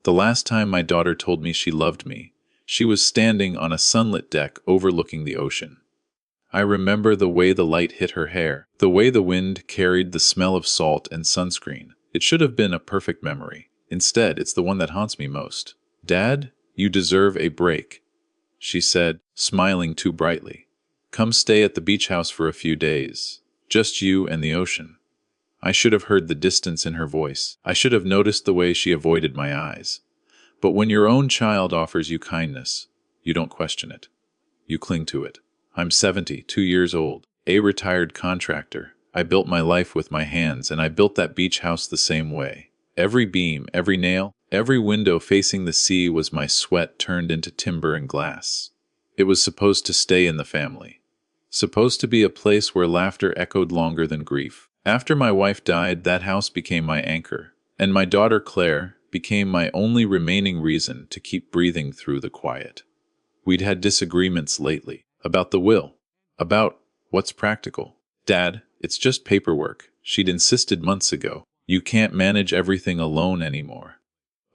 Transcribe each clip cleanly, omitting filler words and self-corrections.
The last time my daughter told me she loved me, she was standing on a sunlit deck overlooking the ocean. I remember the way the light hit her hair, the way the wind carried the smell of salt and sunscreen. It should have been a perfect memory. Instead, it's the one that haunts me most. "Dad, you deserve a break," she said, smiling too brightly. "Come stay at the beach house for a few days. Just you and the ocean." I should have heard the distance in her voice. I should have noticed the way she avoided my eyes. But when your own child offers you kindness, you don't question it. You cling to it. I'm 72 years old, a retired contractor. I built my life with my hands, and I built that beach house the same way. Every beam, every nail, every window facing the sea was my sweat turned into timber and glass. It was supposed to stay in the family. Supposed to be a place where laughter echoed longer than grief. After my wife died, that house became my anchor, and my daughter Claire became my only remaining reason to keep breathing through the quiet. We'd had disagreements lately, about the will, about what's practical. "Dad, it's just paperwork," she'd insisted months ago. "You can't manage everything alone anymore."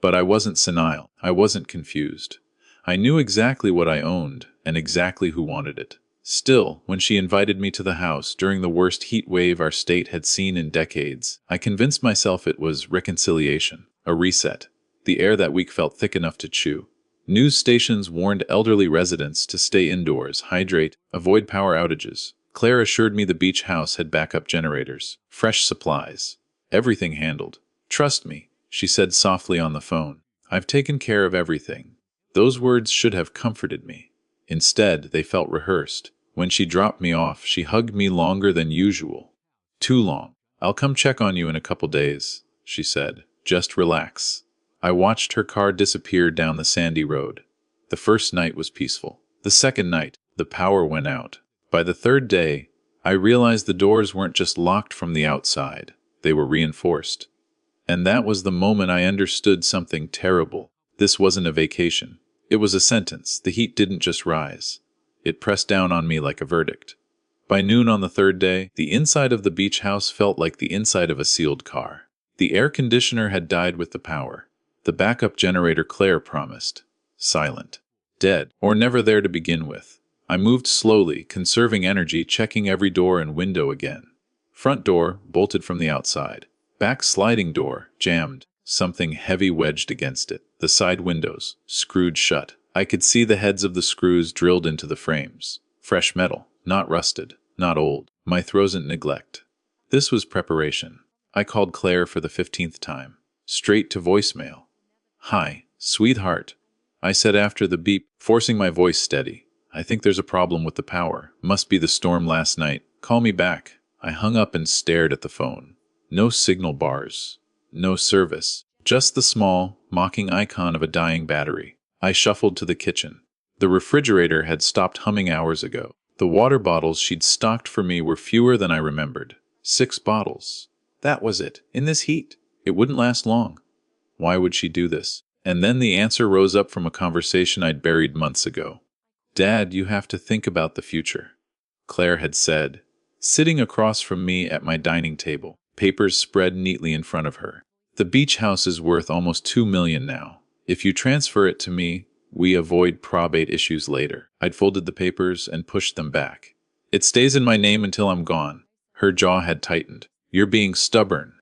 But I wasn't senile. I wasn't confused. I knew exactly what I owned and exactly who wanted it. Still, when she invited me to the house during the worst heat wave our state had seen in decades, I convinced myself it was reconciliation, a reset. The air that week felt thick enough to chew. News stations warned elderly residents to stay indoors, hydrate, avoid power outages. Claire assured me the beach house had backup generators, fresh supplies, everything handled. "Trust me," she said softly on the phone. "I've taken care of everything." Those words should have comforted me. Instead, they felt rehearsed. When she dropped me off, she hugged me longer than usual. Too long. "I'll come check on you in a couple days," she said. "Just relax." I watched her car disappear down the sandy road. The first night was peaceful. The second night, the power went out. By the third day, I realized the doors weren't just locked from the outside. They were reinforced. And that was the moment I understood something terrible. This wasn't a vacation. It was a sentence. The heat didn't just rise. It pressed down on me like a verdict. By noon on the third day, the inside of the beach house felt like the inside of a sealed car. The air conditioner had died with the power. The backup generator Claire promised. Silent. Dead. Or never there to begin with. I moved slowly, conserving energy, checking every door and window again. Front door, bolted from the outside. Back sliding door, jammed. Something heavy wedged against it. The side windows, screwed shut. I could see the heads of the screws drilled into the frames. Fresh metal, not rusted, not old. My frozen neglect. This was preparation. I called Claire for the 15th time. Straight to voicemail. "Hi, sweetheart," I said after the beep, forcing my voice steady. "I think there's a problem with the power. Must be the storm last night. Call me back." I hung up and stared at the phone. No signal bars. No service. Just the small, mocking icon of a dying battery. I shuffled to the kitchen. The refrigerator had stopped humming hours ago. The water bottles she'd stocked for me were fewer than I remembered. 6 bottles. That was it. In this heat. It wouldn't last long. Why would she do this? And then the answer rose up from a conversation I'd buried months ago. "Dad, you have to think about the future," Claire had said, sitting across from me at my dining table, papers spread neatly in front of her. "The beach house is worth almost $2 million now. If you transfer it to me, we avoid probate issues later." I'd folded the papers and pushed them back. "It stays in my name until I'm gone." Her jaw had tightened. "You're being stubborn."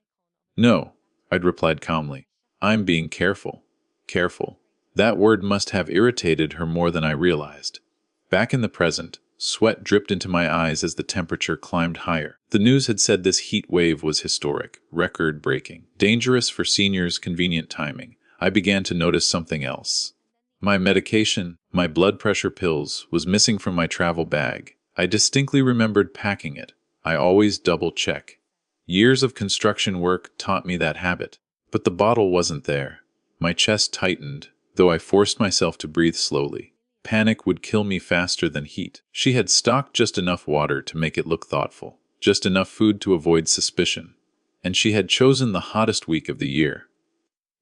"No," I'd replied calmly. "I'm being careful." Careful. That word must have irritated her more than I realized. Back in the present, sweat dripped into my eyes as the temperature climbed higher. The news had said this heat wave was historic, record-breaking, dangerous for seniors, convenient timing. I began to notice something else. My medication, my blood pressure pills, was missing from my travel bag. I distinctly remembered packing it. I always double-check. Years of construction work taught me that habit. But the bottle wasn't there. My chest tightened, though I forced myself to breathe slowly. Panic would kill me faster than heat. She had stocked just enough water to make it look thoughtful, just enough food to avoid suspicion. And she had chosen the hottest week of the year.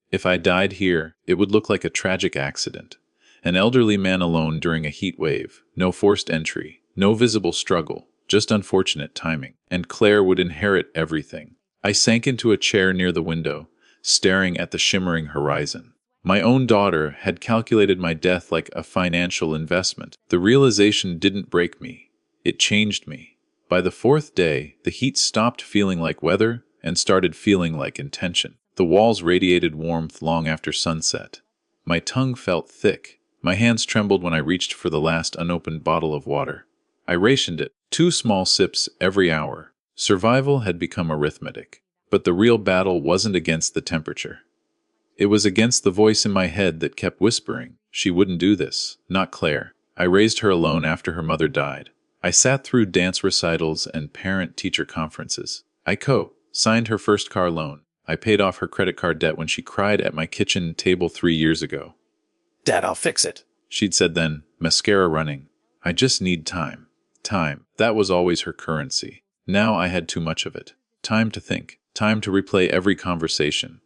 If I died here, it would look like a tragic accident. An elderly man alone during a heat wave, no forced entry, no visible struggle, just unfortunate timing. And Claire would inherit everything. I sank into a chair near the window, staring at the shimmering horizon. My own daughter had calculated my death like a financial investment. The realization didn't break me. It changed me. By the fourth day, the heat stopped feeling like weather and started feeling like intention. The walls radiated warmth long after sunset. My tongue felt thick. My hands trembled when I reached for the last unopened bottle of water. I rationed it, 2 small sips every hour. Survival had become arithmetic. But the real battle wasn't against the temperature. It was against the voice in my head that kept whispering, "She wouldn't do this, not Claire." I raised her alone after her mother died. I sat through dance recitals and parent-teacher conferences. I co-signed her first car loan. I paid off her credit card debt when she cried at my kitchen table 3 years ago. "Dad, I'll fix it," she'd said then, mascara running. "I just need time." Time. That was always her currency. Now I had too much of it. Time to think. Time to replay every conversation.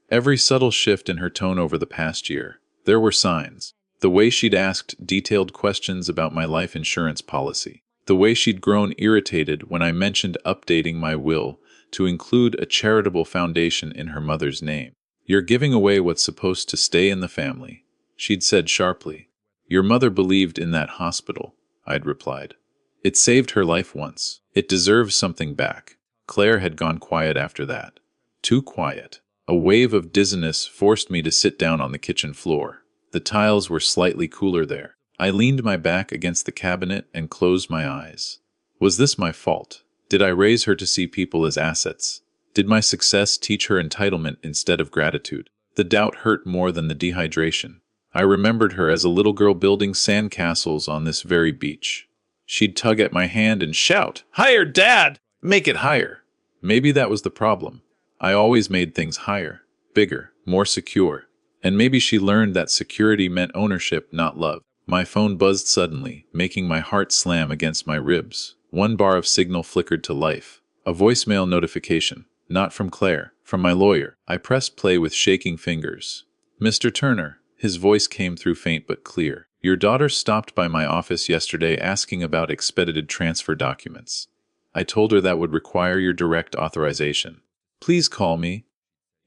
Every subtle shift in her tone over the past year. There were signs. The way she'd asked detailed questions about my life insurance policy. The way she'd grown irritated when I mentioned updating my will to include a charitable foundation in her mother's name. "You're giving away what's supposed to stay in the family," she'd said sharply. "Your mother believed in that hospital," I'd replied. "It saved her life once. It deserves something back." Claire had gone quiet after that. Too quiet. A wave of dizziness forced me to sit down on the kitchen floor. The tiles were slightly cooler there. I leaned my back against the cabinet and closed my eyes. Was this my fault? Did I raise her to see people as assets? Did my success teach her entitlement instead of gratitude? The doubt hurt more than the dehydration. I remembered her as a little girl building sandcastles on this very beach. She'd tug at my hand and shout, "Higher, Dad! Make it higher!" Maybe that was the problem. I always made things higher, bigger, more secure. And maybe she learned that security meant ownership, not love. My phone buzzed suddenly, making my heart slam against my ribs. 1 bar of signal flickered to life. A voicemail notification. Not from Claire, from my lawyer. I pressed play with shaking fingers. "Mr. Turner," his voice came through faint but clear. "Your daughter stopped by my office yesterday asking about expedited transfer documents. I told her that would require your direct authorization. Please call me."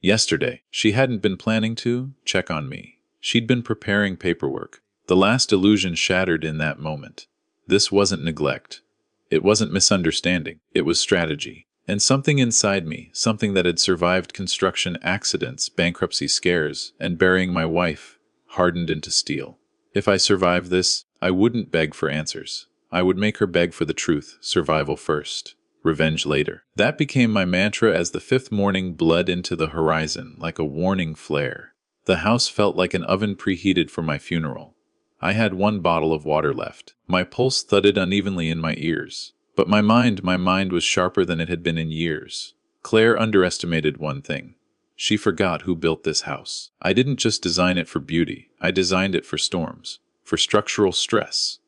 Yesterday, she hadn't been planning to check on me. She'd been preparing paperwork. The last illusion shattered in that moment. This wasn't neglect. It wasn't misunderstanding. It was strategy. And something inside me, something that had survived construction accidents, bankruptcy scares, and burying my wife, hardened into steel. If I survived this, I wouldn't beg for answers. I would make her beg for the truth, survival first. Revenge later. That became my mantra as the 5th morning bled into the horizon like a warning flare. The house felt like an oven preheated for my funeral. I had 1 bottle of water left. My pulse thudded unevenly in my ears. But my mind was sharper than it had been in years. Claire underestimated one thing. She forgot who built this house. I didn't just design it for beauty. I designed it for storms, for structural stress,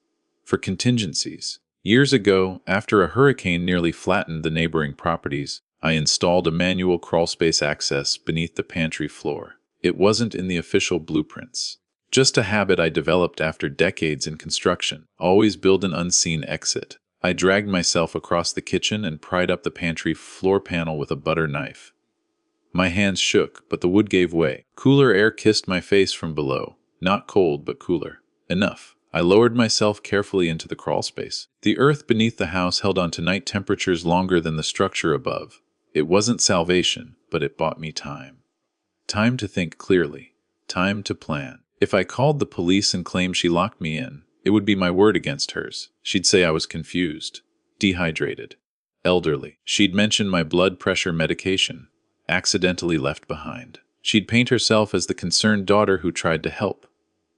for contingencies. Years ago, after a hurricane nearly flattened the neighboring properties, I installed a manual crawlspace access beneath the pantry floor. It wasn't in the official blueprints. Just a habit I developed after decades in construction. Always build an unseen exit. I dragged myself across the kitchen and pried up the pantry floor panel with a butter knife. My hands shook, but the wood gave way. Cooler air kissed my face from below. Not cold, but cooler. Enough. I lowered myself carefully into the crawlspace. The earth beneath the house held on to night temperatures longer than the structure above. It wasn't salvation, but it bought me time. Time to think clearly. Time to plan. If I called the police and claimed she locked me in, it would be my word against hers. She'd say I was confused, dehydrated, elderly. She'd mention my blood pressure medication, accidentally left behind. She'd paint herself as the concerned daughter who tried to help.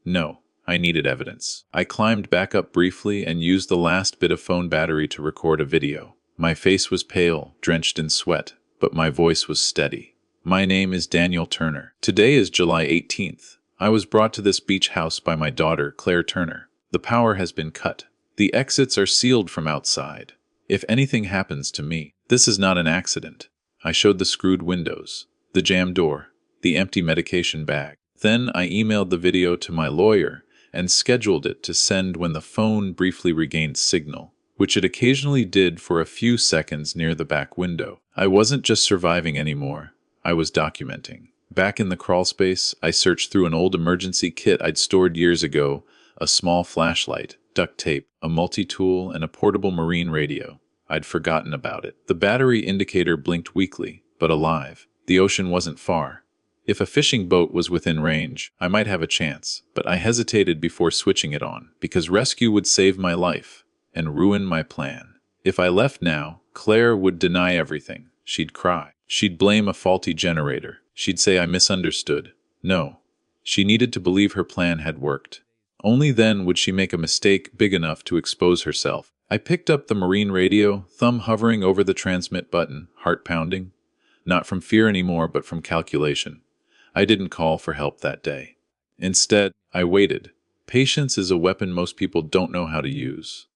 No. I needed evidence. I climbed back up briefly and used the last bit of phone battery to record a video. My face was pale, drenched in sweat, but my voice was steady. "My name is Daniel Turner. Today is July 18th. I was brought to this beach house by my daughter, Claire Turner. The power has been cut. The exits are sealed from outside. If anything happens to me, this is not an accident." I showed the screwed windows, the jammed door, the empty medication bag. Then I emailed the video to my lawyer and scheduled it to send when the phone briefly regained signal, which it occasionally did for a few seconds near the back window. I wasn't just surviving anymore. I was documenting. Back in the crawlspace, I searched through an old emergency kit I'd stored years ago, a small flashlight, duct tape, a multi-tool, and a portable marine radio. I'd forgotten about it. The battery indicator blinked weakly, but alive. The ocean wasn't far. If a fishing boat was within range, I might have a chance, but I hesitated before switching it on, because rescue would save my life and ruin my plan. If I left now, Claire would deny everything. She'd cry. She'd blame a faulty generator. She'd say I misunderstood. No. She needed to believe her plan had worked. Only then would she make a mistake big enough to expose herself. I picked up the marine radio, thumb hovering over the transmit button, heart pounding. Not from fear anymore, but from calculation. I didn't call for help that day. Instead, I waited. Patience is a weapon most people don't know how to use.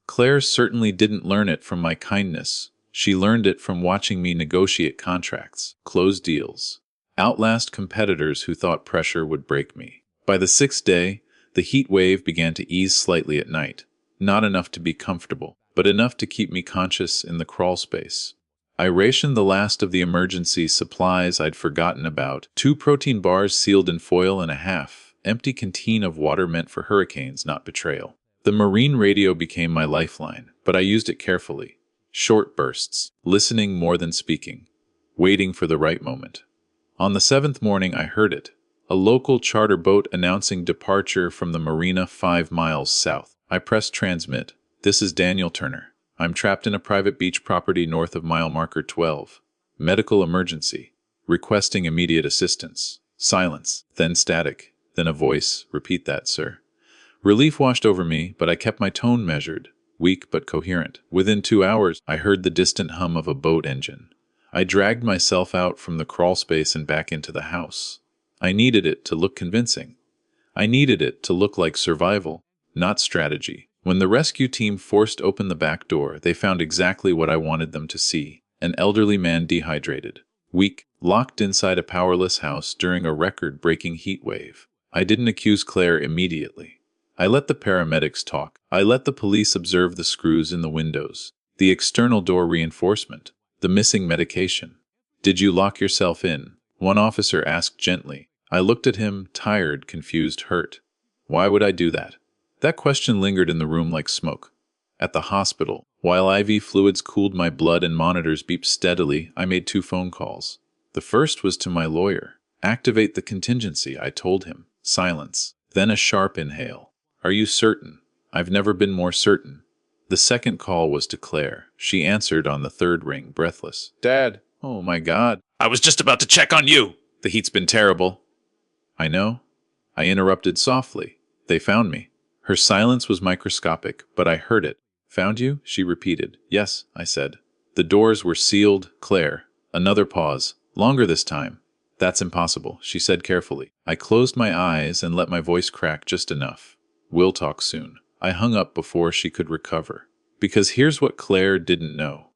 Claire certainly didn't learn it from my kindness. She learned it from watching me negotiate contracts, close deals, outlast competitors who thought pressure would break me. By the sixth day, the heat wave began to ease slightly at night. Not enough to be comfortable, but enough to keep me conscious in the crawl space. I rationed the last of the emergency supplies I'd forgotten about, 2 protein bars sealed in foil and a half-empty canteen of water meant for hurricanes, not betrayal. The marine radio became my lifeline, but I used it carefully. Short bursts, listening more than speaking, waiting for the right moment. On the 7th morning I heard it, a local charter boat announcing departure from the marina 5 miles south. I pressed transmit. This is Daniel Turner. I'm trapped in a private beach property north of mile marker 12. Medical emergency. Requesting immediate assistance. Silence, then static, then a voice. Repeat that, sir. Relief washed over me, but I kept my tone measured, weak but coherent. Within 2 hours, I heard the distant hum of a boat engine. I dragged myself out from the crawl space and back into the house. I needed it to look convincing. I needed it to look like survival, not strategy. When the rescue team forced open the back door, they found exactly what I wanted them to see. An elderly man dehydrated, weak, locked inside a powerless house during a record-breaking heat wave. I didn't accuse Claire immediately. I let the paramedics talk. I let the police observe the screws in the windows, the external door reinforcement, the missing medication. Did you lock yourself in? One officer asked gently. I looked at him, tired, confused, hurt. Why would I do that? That question lingered in the room like smoke. At the hospital, while IV fluids cooled my blood and monitors beeped steadily, I made 2 phone calls. The first was to my lawyer. Activate the contingency, I told him. Silence. Then a sharp inhale. Are you certain? I've never been more certain. The second call was to Claire. She answered on the 3rd ring, breathless. Dad. Oh my God. I was just about to check on you. The heat's been terrible. I know. I interrupted softly. They found me. Her silence was microscopic, but I heard it. Found you? She repeated. Yes, I said. The doors were sealed. Claire. Another pause. Longer this time. That's impossible, she said carefully. I closed my eyes and let my voice crack just enough. We'll talk soon. I hung up before she could recover. Because here's what Claire didn't know.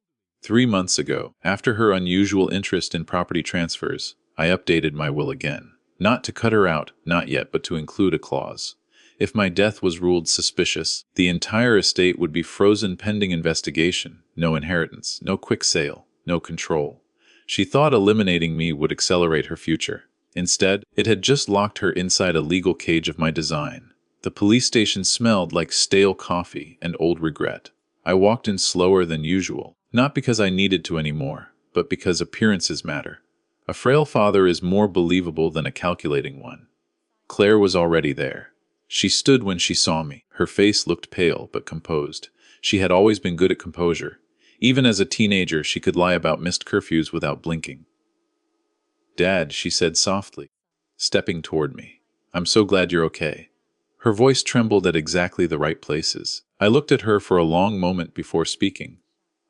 3 months ago, after her unusual interest in property transfers, I updated my will again. Not to cut her out, not yet, but to include a clause. If my death was ruled suspicious, the entire estate would be frozen pending investigation. No inheritance, no quick sale, no control. She thought eliminating me would accelerate her future. Instead, it had just locked her inside a legal cage of my design. The police station smelled like stale coffee and old regret. I walked in slower than usual, not because I needed to anymore, but because appearances matter. A frail father is more believable than a calculating one. Claire was already there. She stood when she saw me. Her face looked pale but composed. She had always been good at composure. Even as a teenager, she could lie about missed curfews without blinking. Dad, she said softly, stepping toward me. I'm so glad you're okay. Her voice trembled at exactly the right places. I looked at her for a long moment before speaking.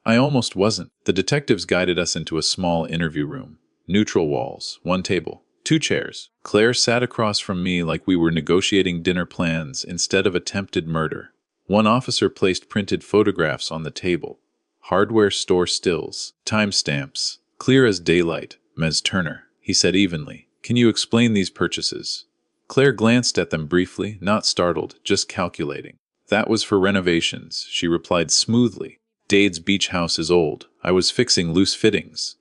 I almost wasn't. The detectives guided us into a small interview room. Neutral walls, 1 table, 2 chairs. Claire sat across from me like we were negotiating dinner plans instead of attempted murder. One officer placed printed photographs on the table. Hardware store stills, timestamps, clear as daylight. Ms. Turner, he said evenly. Can you explain these purchases? Claire glanced at them briefly, not startled, just calculating. That was for renovations, she replied smoothly. Dade's beach house is old. I was fixing loose fittings.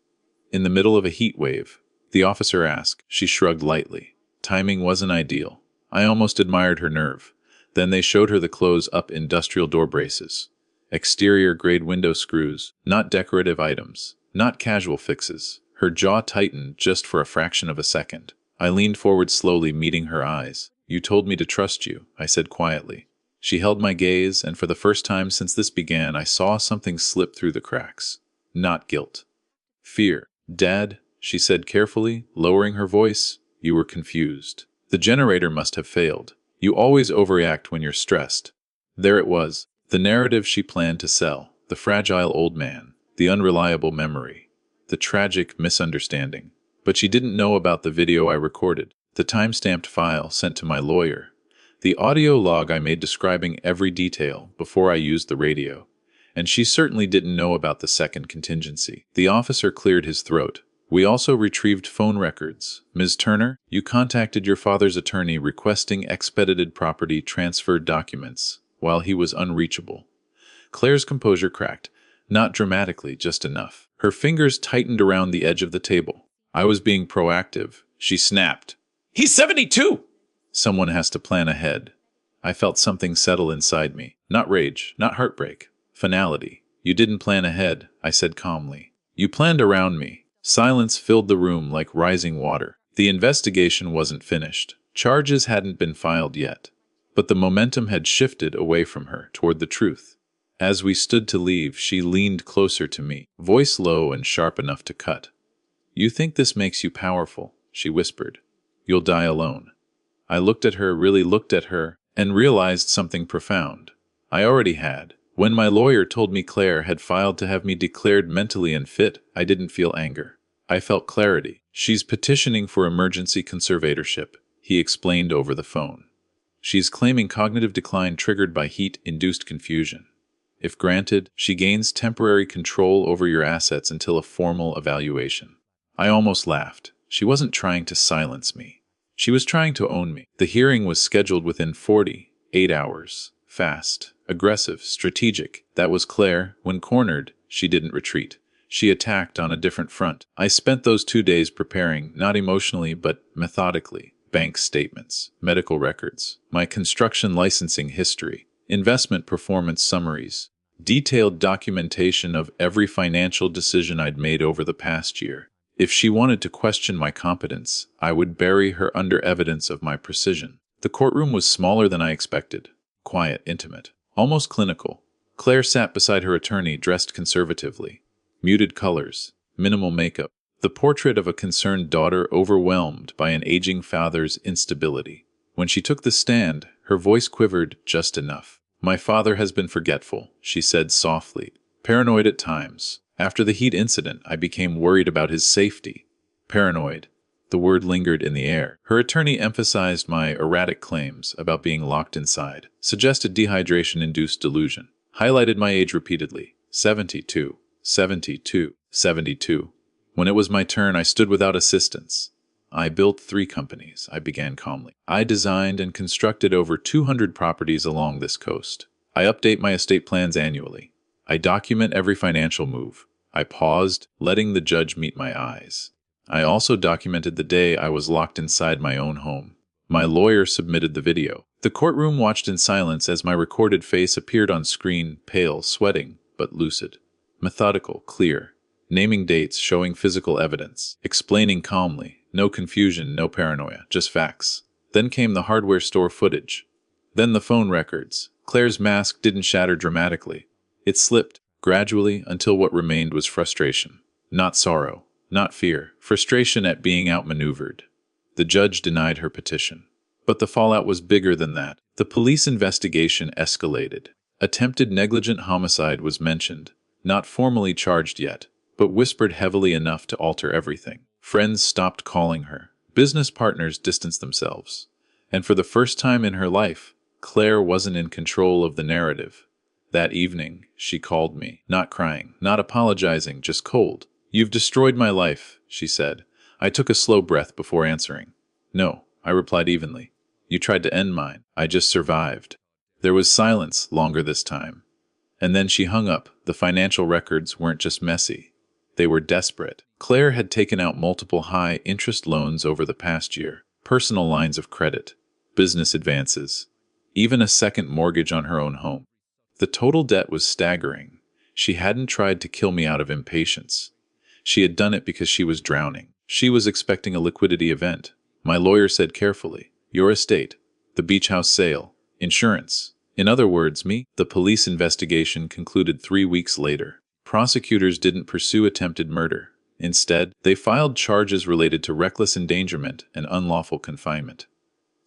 In the middle of a heat wave. The officer asked. She shrugged lightly. Timing wasn't ideal. I almost admired her nerve. Then they showed her the close-up industrial door braces. Exterior-grade window screws, not decorative items, not casual fixes. Her jaw tightened just for a fraction of a second. I leaned forward slowly, meeting her eyes. You told me to trust you, I said quietly. She held my gaze, and for the first time since this began, I saw something slip through the cracks. Not guilt. Fear. Dad, she said carefully, lowering her voice, you were confused. The generator must have failed. You always overreact when you're stressed. There it was, the narrative she planned to sell, the fragile old man, the unreliable memory, the tragic misunderstanding. But she didn't know about the video I recorded, the time-stamped file sent to my lawyer, the audio log I made describing every detail before I used the radio. And she certainly didn't know about the second contingency. The officer cleared his throat. We also retrieved phone records. Ms. Turner, you contacted your father's attorney requesting expedited property transfer documents while he was unreachable. Claire's composure cracked. Not dramatically, just enough. Her fingers tightened around the edge of the table. I was being proactive. She snapped. He's 72! Someone has to plan ahead. I felt something settle inside me. Not rage, not heartbreak. Finality. You didn't plan ahead, I said calmly. You planned around me. Silence filled the room like rising water. The investigation wasn't finished. Charges hadn't been filed yet. But the momentum had shifted away from her toward the truth. As we stood to leave, she leaned closer to me, voice low and sharp enough to cut. You think this makes you powerful, she whispered. You'll die alone. I looked at her, really looked at her, and realized something profound. I already had. When my lawyer told me Claire had filed to have me declared mentally unfit, I didn't feel anger. I felt clarity. She's petitioning for emergency conservatorship, he explained over the phone. She's claiming cognitive decline triggered by heat-induced confusion. If granted, she gains temporary control over your assets until a formal evaluation. I almost laughed. She wasn't trying to silence me. She was trying to own me. The hearing was scheduled within 48 hours. Fast, aggressive, strategic. That was Claire. When cornered, she didn't retreat. She attacked on a different front. I spent those 2 days preparing, not emotionally, but methodically. Bank statements, medical records, my construction licensing history, investment performance summaries, detailed documentation of every financial decision I'd made over the past year. If she wanted to question my competence, I would bury her under evidence of my precision. The courtroom was smaller than I expected. Quiet, intimate, almost clinical. Claire sat beside her attorney, dressed conservatively. Muted colors, minimal makeup. The portrait of a concerned daughter overwhelmed by an aging father's instability. When she took the stand, her voice quivered just enough. My father has been forgetful, she said softly. Paranoid at times. After the heat incident, I became worried about his safety. Paranoid. The word lingered in the air. Her attorney emphasized my erratic claims about being locked inside, suggested dehydration-induced delusion, highlighted my age repeatedly. 72, 72, 72. When it was my turn, I stood without assistance. I built 3 companies, I began calmly. I designed and constructed over 200 properties along this coast. I update my estate plans annually. I document every financial move. I paused, letting the judge meet my eyes. I also documented the day I was locked inside my own home. My lawyer submitted the video. The courtroom watched in silence as my recorded face appeared on screen, pale, sweating, but lucid. Methodical, clear. Naming dates, showing physical evidence. Explaining calmly. No confusion, no paranoia, just facts. Then came the hardware store footage. Then the phone records. Claire's mask didn't shatter dramatically. It slipped, gradually, until what remained was frustration. Not sorrow. Not fear, frustration at being outmaneuvered. The judge denied her petition. But the fallout was bigger than that. The police investigation escalated. Attempted negligent homicide was mentioned, not formally charged yet, but whispered heavily enough to alter everything. Friends stopped calling her. Business partners distanced themselves. And for the first time in her life, Claire wasn't in control of the narrative. That evening, she called me, not crying, not apologizing, just cold. You've destroyed my life, she said. I took a slow breath before answering. No, I replied evenly. You tried to end mine. I just survived. There was silence, longer this time. And then she hung up. The financial records weren't just messy. They were desperate. Claire had taken out multiple high-interest loans over the past year, personal lines of credit, business advances, even a second mortgage on her own home. The total debt was staggering. She hadn't tried to kill me out of impatience. She had done it because she was drowning. She was expecting a liquidity event. My lawyer said carefully, "Your estate, the beach house sale, insurance." In other words, me. The police investigation concluded 3 weeks later. Prosecutors didn't pursue attempted murder. Instead, they filed charges related to reckless endangerment and unlawful confinement.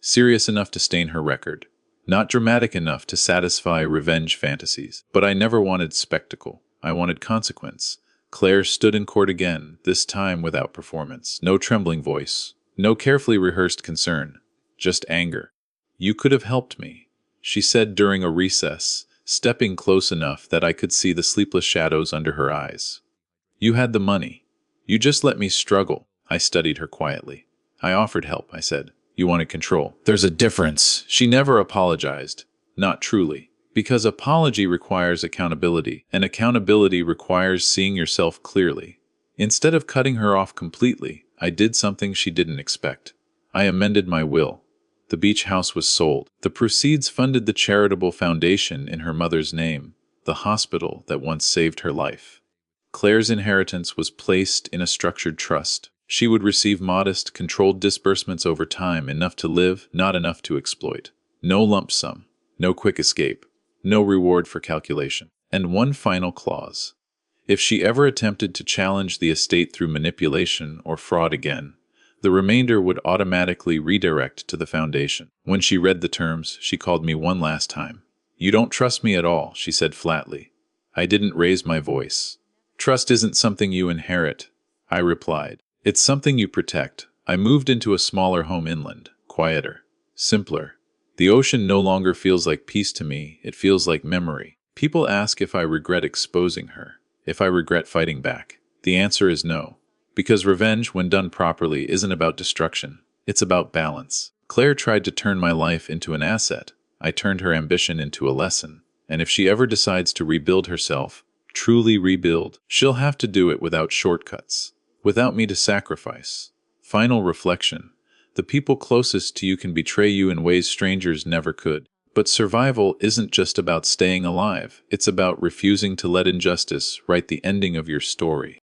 Serious enough to stain her record. Not dramatic enough to satisfy revenge fantasies. But I never wanted spectacle. I wanted consequence. Claire stood in court again, this time without performance. No trembling voice. No carefully rehearsed concern. Just anger. "You could have helped me," she said during a recess, stepping close enough that I could see the sleepless shadows under her eyes. "You had the money. You just let me struggle." I studied her quietly. "I offered help," I said. "You wanted control." "There's a difference." She never apologized. Not truly. Because apology requires accountability, and accountability requires seeing yourself clearly. Instead of cutting her off completely, I did something she didn't expect. I amended my will. The beach house was sold. The proceeds funded the charitable foundation in her mother's name, the hospital that once saved her life. Claire's inheritance was placed in a structured trust. She would receive modest, controlled disbursements over time, enough to live, not enough to exploit. No lump sum, no quick escape, no reward for calculation. And one final clause. If she ever attempted to challenge the estate through manipulation or fraud again, the remainder would automatically redirect to the foundation. When she read the terms, she called me one last time. "You don't trust me at all," she said flatly. I didn't raise my voice. "Trust isn't something you inherit," I replied. "It's something you protect." I moved into a smaller home inland, quieter, simpler. The ocean no longer feels like peace to me, it feels like memory. People ask if I regret exposing her, if I regret fighting back. The answer is no. Because revenge, when done properly, isn't about destruction. It's about balance. Claire tried to turn my life into an asset. I turned her ambition into a lesson. And if she ever decides to rebuild herself, truly rebuild, she'll have to do it without shortcuts, without me to sacrifice. Final reflection. The people closest to you can betray you in ways strangers never could. But survival isn't just about staying alive. It's about refusing to let injustice write the ending of your story.